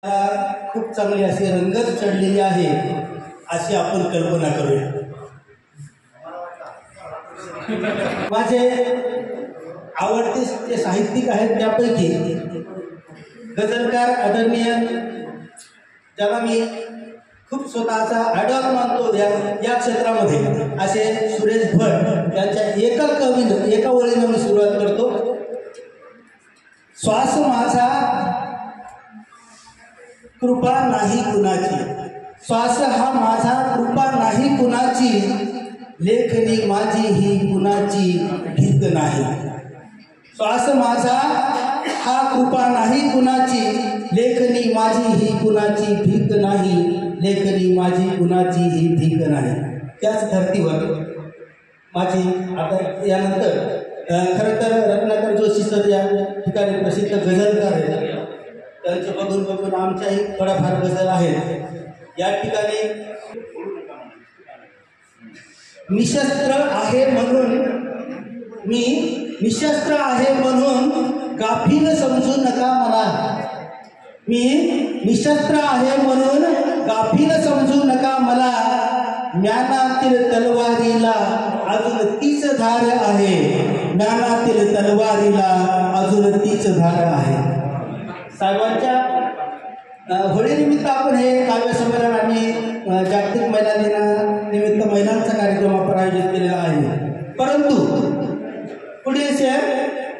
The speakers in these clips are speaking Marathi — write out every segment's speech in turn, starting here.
खूप चांगली अशी रंगत चढलेली आहे अशी आपण कल्पना करूया। माझे आवडते जे साहित्यिक आहेत त्यापैकी गझलकार आदरणीय ज्याला मी खूप स्वतःचा आयडॉल मानतो या क्षेत्रामध्ये असे सुरेश भट यांच्या एका ओळीने मी सुरुवात करतो। श्वास माझा कृपा नाही कुणाची, श्वास हा माझा कृपा नाही कुणाची, लेखनी माझी ही कुणाची भीत नाही। श्वास माझा हा कृपा नाही कुणाची, लेखनी माझी ही कुणाची भीत नाही, लेखनी माझी कुणाची ही भीत नाही। त्याच धर्तीवर माझी आता यानंतर खरं तर रत्नाकर जोशी सर या ठिकाणी प्रसिद्ध गझलकार आहेत, त्यांचं बघून आमच्याही थोड्याफार गझल आहेत। या ठिकाणी निशस्त्र आहे म्हणून मी निशस्त्र आहे म्हणून गाफील समजू नका मला, मी निशस्त्र आहे म्हणून गाफील समजू नका मला, ज्ञानातील तलवारीला अजून तीच धार आहे, ज्ञानातील तलवारीला अजून तीच धार आहे। साहेबांच्या होळीनिमित्त आपण हे काव्य संमेलन आम्ही जागतिक महिला दिनानिमित्त महिलांचा कार्यक्रम आपण आयोजित केलेला आहे। परंतु पुढे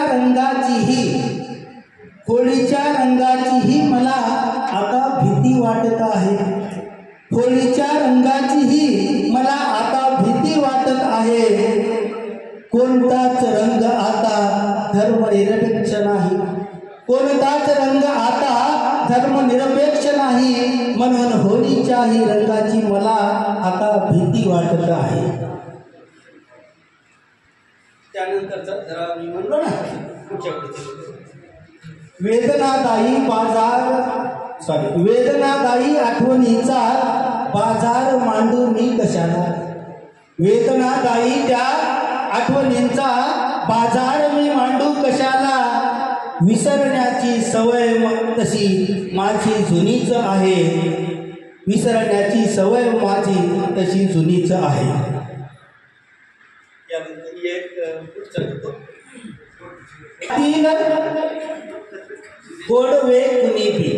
रंगाचीही होळीच्या रंगाचीही मला आता भीती वाटत आहे, होळीच्या रंगाचीही मला आता भीती वाटत आहे। कोणताच रंग आता धर्मनिरपेक्ष नाही, कोणताच रंग आता धर्मनिरपेक्ष नाही, म्हणून होळीच्याही रंगाची मला आता भीती वाटत आहे। त्यानंतरचा जरा मी म्हणलो ना पुढच्या वेदनादायी आठवणीचा बाजार मांडू मी कशाला, वेदनादायी त्या आठवणींचा बाजार मी मांडू कशाला, विसरण्याची सवय तशी माझी जुनीच आहे, विसरण्याची सवय माझी तशी जुनीच आहे। गोडवे कुणी भी,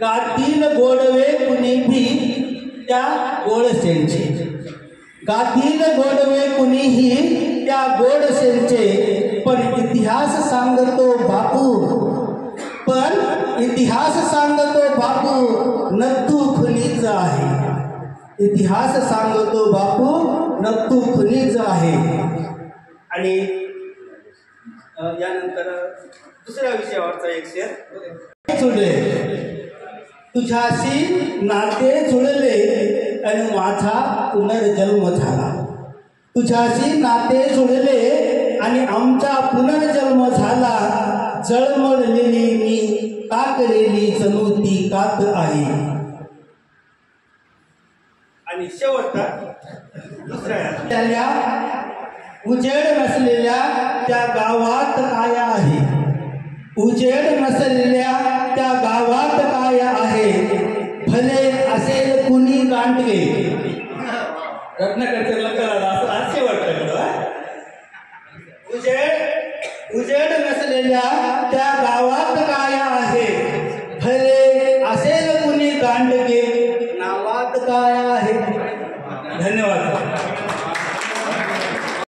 गातील गोडवे कुणी भी त्या गोडसेंचे, गातील गोडवे कुणीही त्या गोडसेंचे, पण इतिहास सांगतो बापू, पण इतिहास सांगतो बापू नत्तू खुनीच आहे, इतिहास सांगतो बापू नत्तू खुनीच आहे। आणि यानंतर दुसऱ्या विषयावरचा एक शेर जुळले, तुझ्याशी नाते जुळले आणि माझा पुनर्जन्म झाला, तुझ्याशी नाते जुळले आणि आमचा पुनर्जन्म झाला, जळमळलेली मी काकलेली जणू ती कात आहे। आणि शेवटचा दुसऱ्या त्याला उजेड नसलेल्या त्या गावात काय आहे, उजेड नसलेल्या त्या गावात काय आहे, भले असेल कुणी गांडगे, रत्नाकरला कळाला असं शेवटचं उजेड नसलेल्या त्या गावात काय आहे, भले असेल कुणी गांडगे नावात काय आहे। धन्यवाद।